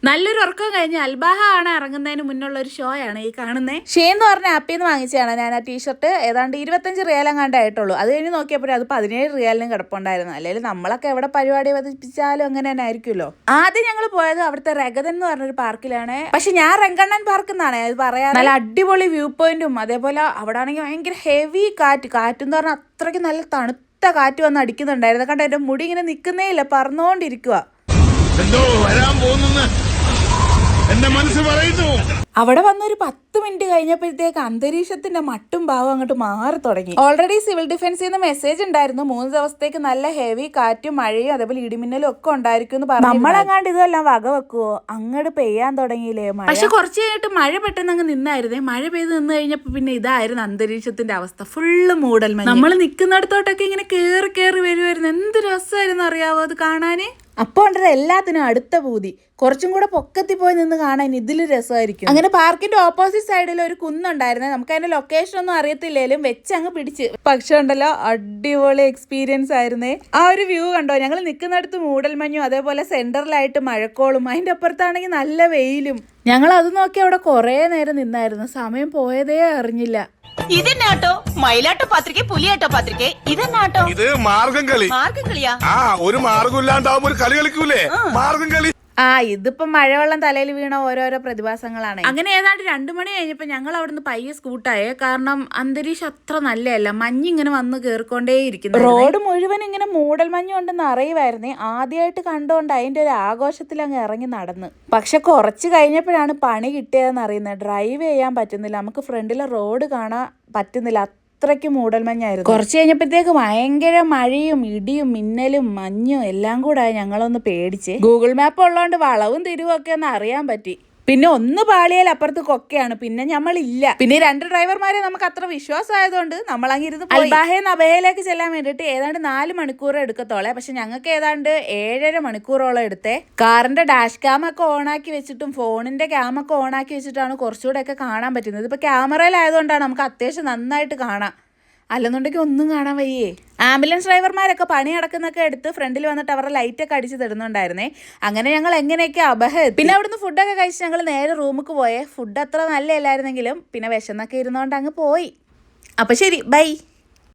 നല്ലൊരു ഉറക്കം കഴിഞ്ഞ് അൽബാഹ ആണ് ഇറങ്ങുന്നതിന് മുന്നുള്ള ഒരു ഷോ ആണ് ഈ കാണുന്നത്. ഷേ എന്ന് പറഞ്ഞ ആപ്പിൽ നിന്ന് വാങ്ങിച്ചതാണ് ഞാൻ ആ ടീഷർട്ട്. ഏതാണ്ട് 25 റിയാൽ എങ്ങാണ്ടായിട്ടുള്ളൂ. അത് കഴിഞ്ഞ് നോക്കിയപ്പോൾ അത് 17 റിയാലിനും കിടപ്പുണ്ടായിരുന്നു. അല്ലെങ്കിൽ നമ്മളൊക്കെ എവിടെ പരിപാടി അവതരിപ്പിച്ചാലും അങ്ങനെ തന്നെ ആയിരിക്കുമല്ലോ. ആദ്യം ഞങ്ങൾ പോയത് അവിടുത്തെ രഗതൻ എന്ന് പറഞ്ഞൊരു പാർക്കിലാണ്. പക്ഷെ ഞാൻ റങ്കണ്ണൻ പാർക്ക് എന്നാണ് അത് പറയാറ്. നല്ല അടിപൊളി വ്യൂ പോയിന്റും അതേപോലെ അവിടെ ആണെങ്കിൽ ഭയങ്കര ഹെവി കാറ്റെന്ന് പറഞ്ഞാൽ അത്രയ്ക്ക് നല്ല തണുത്ത കാറ്റ് വന്ന് അടിക്കുന്നുണ്ടായിരുന്നു. കണ്ട എന്റെ മുടി ഇങ്ങനെ നിൽക്കുന്നേ ഇല്ല, പറന്നുകൊണ്ടിരിക്കുക. അവിടെ വന്നൊരു 10 മിനിറ്റ് കഴിഞ്ഞപ്പോഴത്തേക്ക് അന്തരീക്ഷത്തിന്റെ മട്ടും ഭാവം അങ്ങോട്ട് മാറി തുടങ്ങി. ഓൾറെഡി സിവിൽ ഡിഫൻസിൽ നിന്ന് മെസ്സേജ് ഉണ്ടായിരുന്നു 3 ദിവസത്തേക്ക് നല്ല ഹെവി കാറ്റും മഴയും അതേപോലെ ഇടിമിന്നലും ഒക്കെ ഉണ്ടായിരിക്കും എന്ന് പറഞ്ഞു. നമ്മളെങ്ങാണ്ട് ഇതെല്ലാം വക വെക്കുവോ? അങ്ങോട്ട് പെയ്യാൻ തുടങ്ങിയില്ലേ മഴ. പക്ഷെ കുറച്ച് കഴിഞ്ഞിട്ട് മഴ പെട്ടെന്ന് അങ്ങ് നിന്നായിരുന്നേ. മഴ പെയ്ത് നിന്ന് കഴിഞ്ഞപ്പോ പിന്നെ ഇതായിരുന്നു അന്തരീക്ഷത്തിന്റെ അവസ്ഥ, ഫുള്ള് മൂടൽമഞ്ഞ്. നമ്മൾ നിൽക്കുന്നിടത്തോട്ടൊക്കെ ഇങ്ങനെ കേറി വരുമായിരുന്നു. എന്ത് രസമായിരുന്നു അറിയാവോ അത് കാണാന്. അപ്പോൾ ഉണ്ടത് എല്ലാത്തിനും അടുത്ത പൂതി. കുറച്ചും കൂടെ പൊക്കത്തിൽ പോയി നിന്ന് കാണാൻ ഇതിൽ രസമായിരിക്കും. അങ്ങനെ പാർക്കിന്റെ ഓപ്പോസിറ്റ് സൈഡിൽ ഒരു കുന്നുണ്ടായിരുന്നേ. നമുക്ക് അതിന്റെ ലൊക്കേഷൻ ഒന്നും അറിയത്തില്ലേലും വെച്ചങ്ങ് പിടിച്ച്. പക്ഷെ ഉണ്ടല്ലോ അടിപൊളി എക്സ്പീരിയൻസ് ആയിരുന്നേ. ആ ഒരു വ്യൂ കണ്ടോ? ഞങ്ങൾ നിൽക്കുന്നിടത്ത് മൂടൽമഞ്ഞും അതേപോലെ സെന്ററിലായിട്ട് മഴക്കോളും, അതിന്റെ അപ്പുറത്താണെങ്കിൽ നല്ല വെയിലും. ഞങ്ങൾ അത് നോക്കി അവിടെ കുറെ നേരം നിന്നായിരുന്നു. സമയം പോയതേ അറിഞ്ഞില്ല. ഇതെന്നാട്ടോ മയിലാട്ടോ പാത്രിക പുലിയാട്ടോ പാത്രിക ഇതെന്നാട്ടോ? ഇത് മാർഗം കളി. മാർഗം കളിയാ? ഒരു മാർഗം ഇല്ലാണ്ടാവുമ്പോ ഒരു കളി കളിക്കൂലേ, മാർഗം കളി. ഇതിപ്പോ മഴവെള്ളം തലയിൽ വീണ ഓരോരോ പ്രതിഭാസങ്ങളാണ്. അങ്ങനെ ഏതാണ്ട് 2 മണി കഴിഞ്ഞപ്പോ ഞങ്ങൾ അവിടുന്ന് പയ്യെ സ്കൂട്ടായേ. കാരണം അന്തരീക്ഷം അത്ര നല്ലതല്ല, മഞ്ഞിങ്ങനെ വന്ന് കേറിക്കൊണ്ടേയിരിക്കുന്നു. റോഡ് മുഴുവൻ ഇങ്ങനെ മൂടൽ മഞ്ഞ് കൊണ്ടെന്ന് അറിയുമായിരുന്നേ. ആദ്യമായിട്ട് കണ്ടുകൊണ്ട് അതിന്റെ ഒരു ആഘോഷത്തിൽ അങ്ങ് ഇറങ്ങി നടന്ന്. പക്ഷെ കുറച്ച് കഴിഞ്ഞപ്പോഴാണ് പണി കിട്ടിയതെന്ന് അറിയുന്നത്. ഡ്രൈവ് ചെയ്യാൻ പറ്റുന്നില്ല, നമുക്ക് ഫ്രണ്ടിലെ റോഡ് കാണാൻ പറ്റുന്നില്ല, അത്രയ്ക്ക് മൂടൽമഞ്ഞായിരുന്നു. കുറച്ച് കഴിഞ്ഞപ്പോഴത്തേക്ക് ഭയങ്കര മഴയും ഇടിയും മിന്നലും മഞ്ഞും എല്ലാം കൂടെ ഞങ്ങളൊന്ന് പേടിച്ച്. ഗൂഗിൾ മാപ്പ് ഉള്ളതുകൊണ്ട് വളവും തിരിവും ഒക്കെ ഒന്ന് അറിയാൻ പറ്റി. പിന്നെ ഒന്ന് പാളിയാൽ അപ്പുറത്ത് കൊക്കയാണ്, പിന്നെ നമ്മളില്ല. പിന്നെ 2 ഡ്രൈവർമാരെ നമുക്ക് അത്ര വിശ്വാസമായതുകൊണ്ട് നമ്മൾ അങ്ങിരുന്ന് അൽബാഹയിൽ അബഹയിലേക്ക് ചെല്ലാൻ വേണ്ടിയിട്ട് ഏതാണ്ട് 4 മണിക്കൂർ എടുക്കത്തോളെ. പക്ഷെ ഞങ്ങൾക്ക് ഏതാണ്ട് 7.5 മണിക്കൂറോളം എടുത്തേ. കാറിന്റെ ഡാഷ് ക്യാമൊക്കെ ഓണാക്കി വെച്ചിട്ടും ഫോണിന്റെ ക്യാമൊക്കെ ഓണാക്കി വെച്ചിട്ടാണ് കുറച്ചുകൂടെ ഒക്കെ കാണാൻ പറ്റുന്നത്. ഇപ്പൊ ക്യാമറയിലായതുകൊണ്ടാണ് നമുക്ക് അത്യാവശ്യം നന്നായിട്ട് കാണാം, അല്ലെന്നുണ്ടെങ്കിൽ ഒന്നും കാണാൻ വയ്യേ. ആംബുലൻസ് ഡ്രൈവർമാരൊക്കെ പണി നടക്കുന്നൊക്കെ എടുത്ത് ഫ്രണ്ടിൽ വന്നിട്ട് അവരുടെ ലൈറ്റൊക്കെ അടിച്ച് തരുന്നുണ്ടായിരുന്നേ. അങ്ങനെ ഞങ്ങൾ എങ്ങനെയൊക്കെ പിന്നെ അവിടുന്ന് ഫുഡൊക്കെ കഴിച്ച് ഞങ്ങൾ നേരെ റൂമിലേക്ക് പോയേ. ഫുഡ് അത്ര നല്ലതല്ലായിരുന്നെങ്കിലും പിന്നെ വിശന്നൊക്കെ ഇരുന്നുകൊണ്ട് അങ്ങ് പോയി. അപ്പം ശരി, ബൈ.